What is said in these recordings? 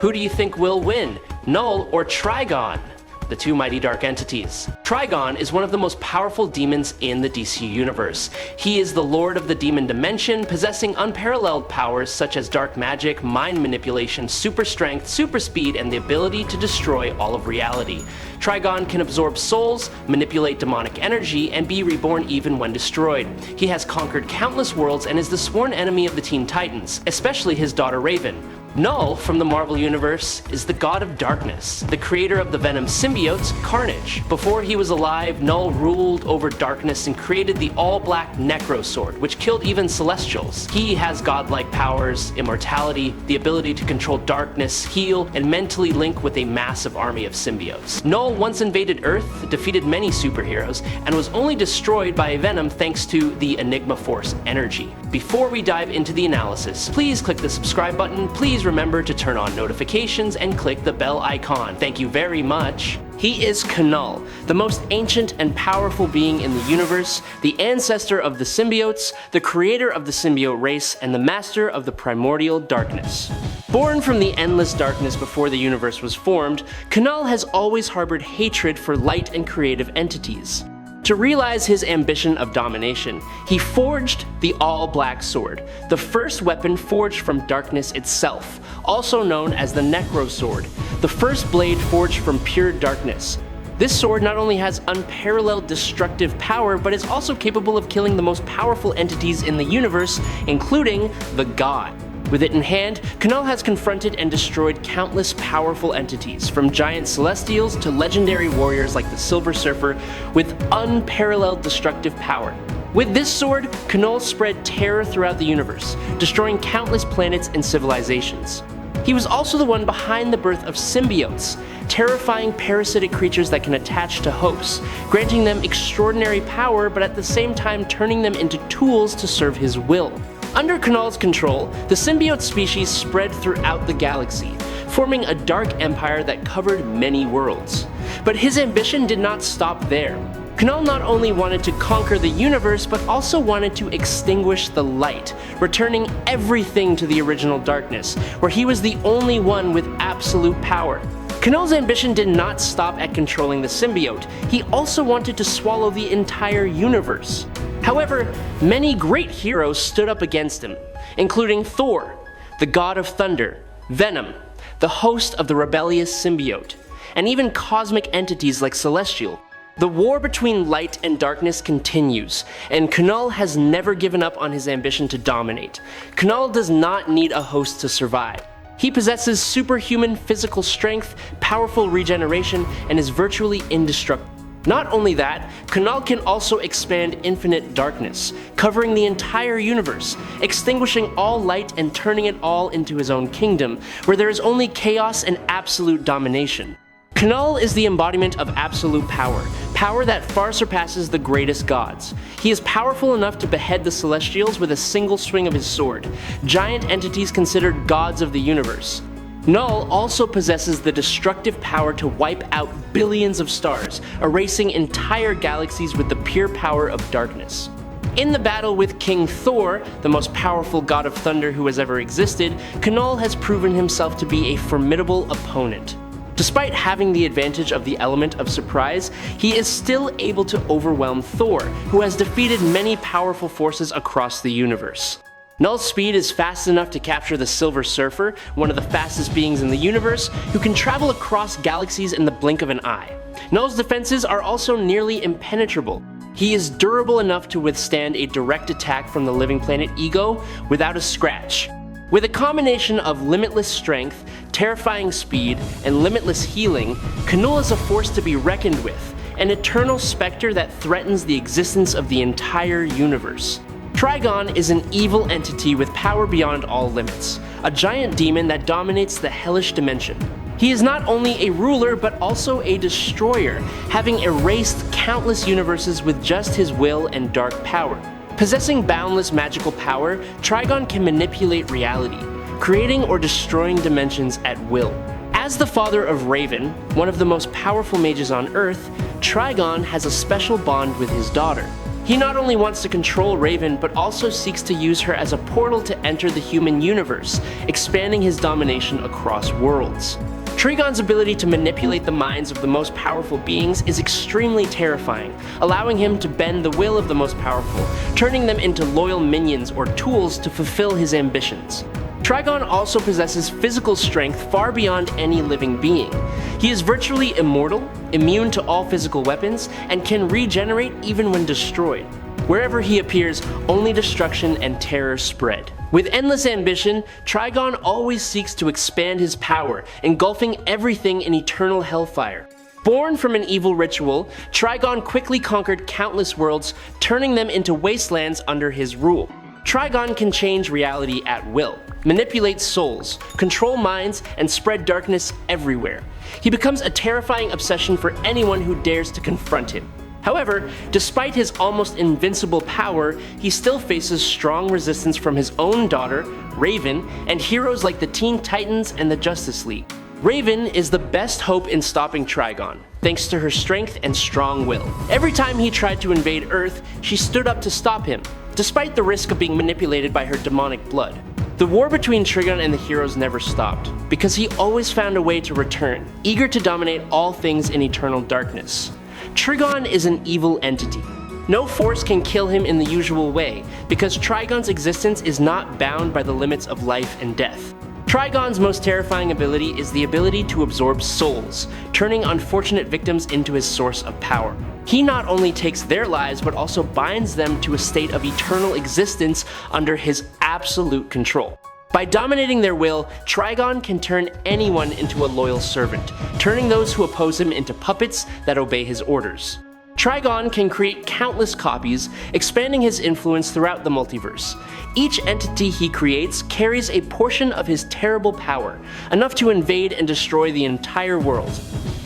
Who do you think will win, Knull or Trigon? The two mighty dark entities. Trigon is one of the most powerful demons in the DC universe. He is the lord of the demon dimension, possessing unparalleled powers such as dark magic, mind manipulation, super strength, super speed, and the ability to destroy all of reality. Trigon can absorb souls, manipulate demonic energy, and be reborn even when destroyed. He has conquered countless worlds and is the sworn enemy of the Teen Titans, especially his daughter Raven. Knull, from the Marvel Universe, is the god of darkness, the creator of the Venom Symbiotes, Carnage. Before he was alive, Knull ruled over darkness and created the All-Black Necrosword, which killed even Celestials. He has godlike powers, immortality, the ability to control darkness, heal, and mentally link with a massive army of symbiotes. Knull once invaded Earth, defeated many superheroes, and was only destroyed by Venom thanks to the Enigma Force energy. Before we dive into the analysis, please click the subscribe button, please remember to turn on notifications and click the bell icon. Thank you very much. He is Knull, the most ancient and powerful being in the universe, the ancestor of the symbiotes, the creator of the symbiote race, and the master of the primordial darkness. Born from the endless darkness before the universe was formed, Knull has always harbored hatred for light and creative entities. To realize his ambition of domination, he forged the All-Black Sword, the first weapon forged from darkness itself, also known as the Necrosword, the first blade forged from pure darkness. This sword not only has unparalleled destructive power, but is also capable of killing the most powerful entities in the universe, including the God. With it in hand, Knull has confronted and destroyed countless powerful entities, from giant celestials to legendary warriors like the Silver Surfer, with unparalleled destructive power. With this sword, Knull spread terror throughout the universe, destroying countless planets and civilizations. He was also the one behind the birth of symbiotes, terrifying parasitic creatures that can attach to hosts, granting them extraordinary power but at the same time turning them into tools to serve his will. Under Knull's control, the symbiote species spread throughout the galaxy, forming a dark empire that covered many worlds. But his ambition did not stop there. Knull not only wanted to conquer the universe, but also wanted to extinguish the light, returning everything to the original darkness, where he was the only one with absolute power. Knull's ambition did not stop at controlling the symbiote, he also wanted to swallow the entire universe. However, many great heroes stood up against him, including Thor, the god of thunder, Venom, the host of the rebellious symbiote, and even cosmic entities like Celestial. The war between light and darkness continues, and Knull has never given up on his ambition to dominate. Knull does not need a host to survive. He possesses superhuman physical strength, powerful regeneration, and is virtually indestructible. Not only that, Knull can also expand infinite darkness, covering the entire universe, extinguishing all light and turning it all into his own kingdom, where there is only chaos and absolute domination. Knull is the embodiment of absolute power, power that far surpasses the greatest gods. He is powerful enough to behead the Celestials with a single swing of his sword, giant entities considered gods of the universe. Knull also possesses the destructive power to wipe out billions of stars, erasing entire galaxies with the pure power of darkness. In the battle with King Thor, the most powerful god of thunder who has ever existed, Knull has proven himself to be a formidable opponent. Despite having the advantage of the element of surprise, he is still able to overwhelm Thor, who has defeated many powerful forces across the universe. Knull's speed is fast enough to capture the Silver Surfer, one of the fastest beings in the universe, who can travel across galaxies in the blink of an eye. Knull's defenses are also nearly impenetrable. He is durable enough to withstand a direct attack from the living planet Ego without a scratch. With a combination of limitless strength, terrifying speed, and limitless healing, Knull is a force to be reckoned with, an eternal specter that threatens the existence of the entire universe. Trigon is an evil entity with power beyond all limits, a giant demon that dominates the hellish dimension. He is not only a ruler, but also a destroyer, having erased countless universes with just his will and dark power. Possessing boundless magical power, Trigon can manipulate reality, creating or destroying dimensions at will. As the father of Raven, one of the most powerful mages on Earth, Trigon has a special bond with his daughter. He not only wants to control Raven, but also seeks to use her as a portal to enter the human universe, expanding his domination across worlds. Trigon's ability to manipulate the minds of the most powerful beings is extremely terrifying, allowing him to bend the will of the most powerful, turning them into loyal minions or tools to fulfill his ambitions. Trigon also possesses physical strength far beyond any living being. He is virtually immortal, immune to all physical weapons, and can regenerate even when destroyed. Wherever he appears, only destruction and terror spread. With endless ambition, Trigon always seeks to expand his power, engulfing everything in eternal hellfire. Born from an evil ritual, Trigon quickly conquered countless worlds, turning them into wastelands under his rule. Trigon can change reality at will, manipulate souls, control minds, and spread darkness everywhere. He becomes a terrifying obsession for anyone who dares to confront him. However, despite his almost invincible power, he still faces strong resistance from his own daughter, Raven, and heroes like the Teen Titans and the Justice League. Raven is the best hope in stopping Trigon, thanks to her strength and strong will. Every time he tried to invade Earth, she stood up to stop him, despite the risk of being manipulated by her demonic blood. The war between Trigon and the heroes never stopped, because he always found a way to return, eager to dominate all things in eternal darkness. Trigon is an evil entity. No force can kill him in the usual way, because Trigon's existence is not bound by the limits of life and death. Trigon's most terrifying ability is the ability to absorb souls, turning unfortunate victims into his source of power. He not only takes their lives, but also binds them to a state of eternal existence under his absolute control. By dominating their will, Trigon can turn anyone into a loyal servant, turning those who oppose him into puppets that obey his orders. Trigon can create countless copies, expanding his influence throughout the multiverse. Each entity he creates carries a portion of his terrible power, enough to invade and destroy the entire world.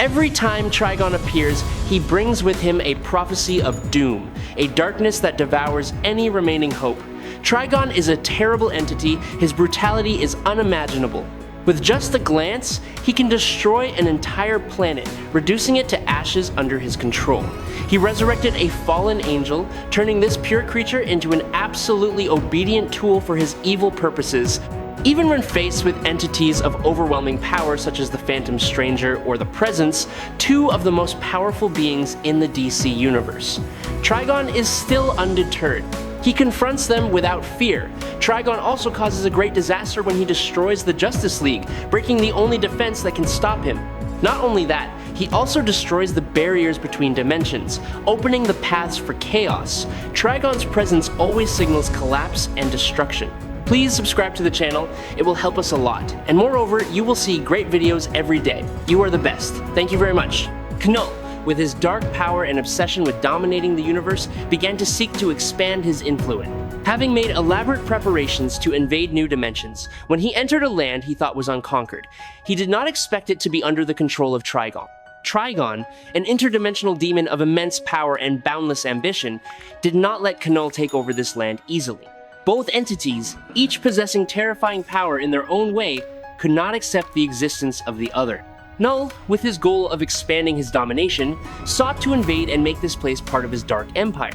Every time Trigon appears, he brings with him a prophecy of doom, a darkness that devours any remaining hope. Trigon is a terrible entity, his brutality is unimaginable. With just a glance, he can destroy an entire planet, reducing it to ashes under his control. He resurrected a fallen angel, turning this pure creature into an absolutely obedient tool for his evil purposes. Even when faced with entities of overwhelming power such as the Phantom Stranger or the Presence, two of the most powerful beings in the DC universe, Trigon is still undeterred. He confronts them without fear. Trigon also causes a great disaster when he destroys the Justice League, breaking the only defense that can stop him. Not only that, he also destroys the barriers between dimensions, opening the paths for chaos. Trigon's presence always signals collapse and destruction. Please subscribe to the channel, it will help us a lot. And moreover, you will see great videos every day. You are the best. Thank you very much. Knull, with his dark power and obsession with dominating the universe, began to seek to expand his influence. Having made elaborate preparations to invade new dimensions, when he entered a land he thought was unconquered, he did not expect it to be under the control of Trigon. Trigon, an interdimensional demon of immense power and boundless ambition, did not let Knull take over this land easily. Both entities, each possessing terrifying power in their own way, could not accept the existence of the other. Knull, with his goal of expanding his domination, sought to invade and make this place part of his dark empire.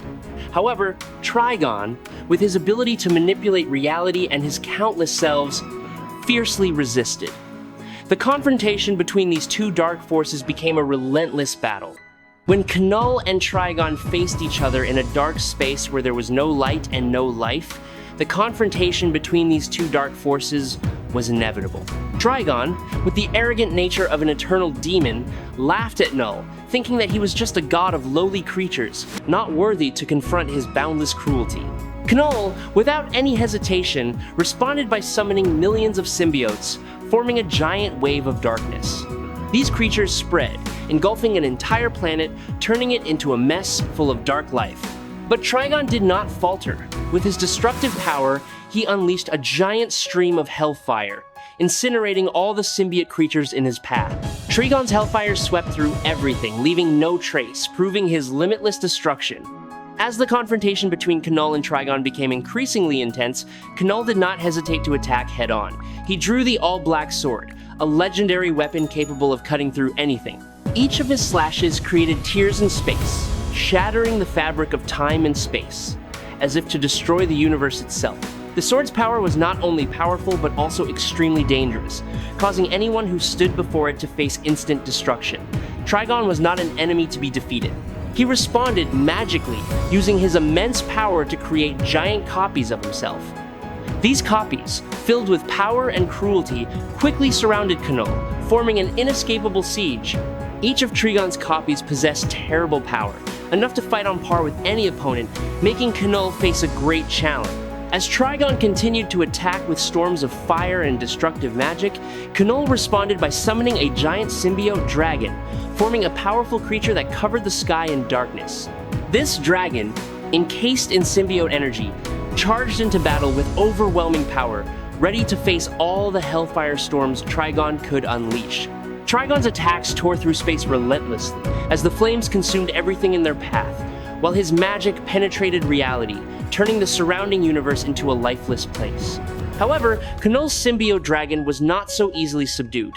However, Trigon, with his ability to manipulate reality and his countless selves, fiercely resisted. The confrontation between these two dark forces became a relentless battle. When Knull and Trigon faced each other in a dark space where there was no light and no life, the confrontation between these two dark forces was inevitable. Trigon, with the arrogant nature of an eternal demon, laughed at Knull, thinking that he was just a god of lowly creatures, not worthy to confront his boundless cruelty. Knull, without any hesitation, responded by summoning millions of symbiotes, forming a giant wave of darkness. These creatures spread, engulfing an entire planet, turning it into a mess full of dark life. But Trigon did not falter. With his destructive power, he unleashed a giant stream of hellfire, incinerating all the symbiote creatures in his path. Trigon's hellfire swept through everything, leaving no trace, proving his limitless destruction. As the confrontation between Knull and Trigon became increasingly intense, Knull did not hesitate to attack head-on. He drew the All-Black Sword, a legendary weapon capable of cutting through anything. Each of his slashes created tears in space, shattering the fabric of time and space, as if to destroy the universe itself. The sword's power was not only powerful, but also extremely dangerous, causing anyone who stood before it to face instant destruction. Trigon was not an enemy to be defeated. He responded magically, using his immense power to create giant copies of himself. These copies, filled with power and cruelty, quickly surrounded Knull, forming an inescapable siege. Each of Trigon's copies possessed terrible power, enough to fight on par with any opponent, making Knull face a great challenge. As Trigon continued to attack with storms of fire and destructive magic, Knull responded by summoning a giant symbiote dragon, forming a powerful creature that covered the sky in darkness. This dragon, encased in symbiote energy, charged into battle with overwhelming power, ready to face all the hellfire storms Trigon could unleash. Trigon's attacks tore through space relentlessly, as the flames consumed everything in their path, while his magic penetrated reality, turning the surrounding universe into a lifeless place. However, Knull's symbiote dragon was not so easily subdued.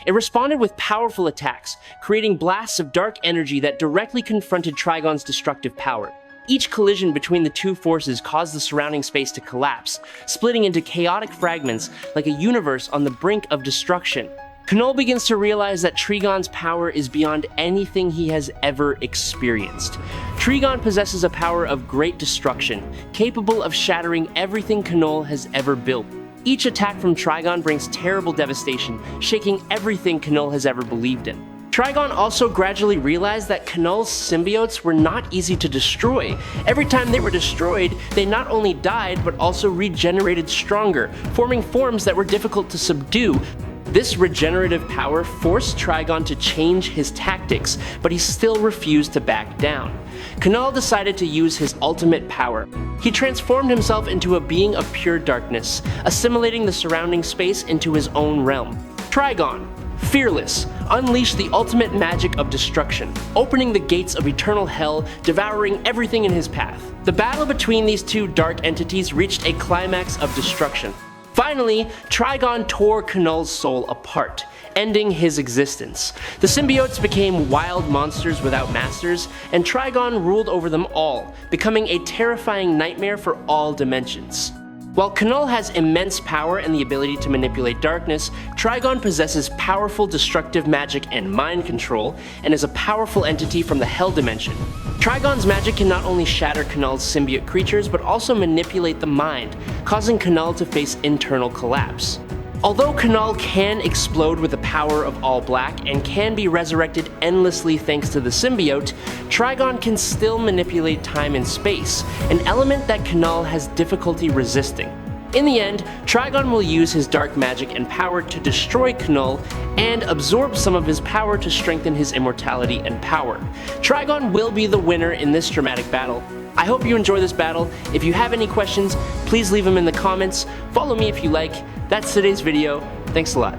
It responded with powerful attacks, creating blasts of dark energy that directly confronted Trigon's destructive power. Each collision between the two forces caused the surrounding space to collapse, splitting into chaotic fragments like a universe on the brink of destruction. Knull begins to realize that Trigon's power is beyond anything he has ever experienced. Trigon possesses a power of great destruction, capable of shattering everything Knull has ever built. Each attack from Trigon brings terrible devastation, shaking everything Knull has ever believed in. Trigon also gradually realized that Knull's symbiotes were not easy to destroy. Every time they were destroyed, they not only died, but also regenerated stronger, forming forms that were difficult to subdue. This regenerative power forced Trigon to change his tactics, but he still refused to back down. Knull decided to use his ultimate power. He transformed himself into a being of pure darkness, assimilating the surrounding space into his own realm. Trigon, fearless, unleashed the ultimate magic of destruction, opening the gates of eternal hell, devouring everything in his path. The battle between these two dark entities reached a climax of destruction. Finally, Trigon tore Knull's soul apart, ending his existence. The symbiotes became wild monsters without masters, and Trigon ruled over them all, becoming a terrifying nightmare for all dimensions. While Knull has immense power and the ability to manipulate darkness, Trigon possesses powerful destructive magic and mind control, and is a powerful entity from the Hell dimension. Trigon's magic can not only shatter Knull's symbiote creatures, but also manipulate the mind, causing Knull to face internal collapse. Although Knull can explode with the power of All-Black and can be resurrected endlessly thanks to the symbiote, Trigon can still manipulate time and space, an element that Knull has difficulty resisting. In the end, Trigon will use his dark magic and power to destroy Knull and absorb some of his power to strengthen his immortality and power. Trigon will be the winner in this dramatic battle. I hope you enjoy this battle. If you have any questions, please leave them in the comments. Follow me if you like. That's today's video. Thanks a lot.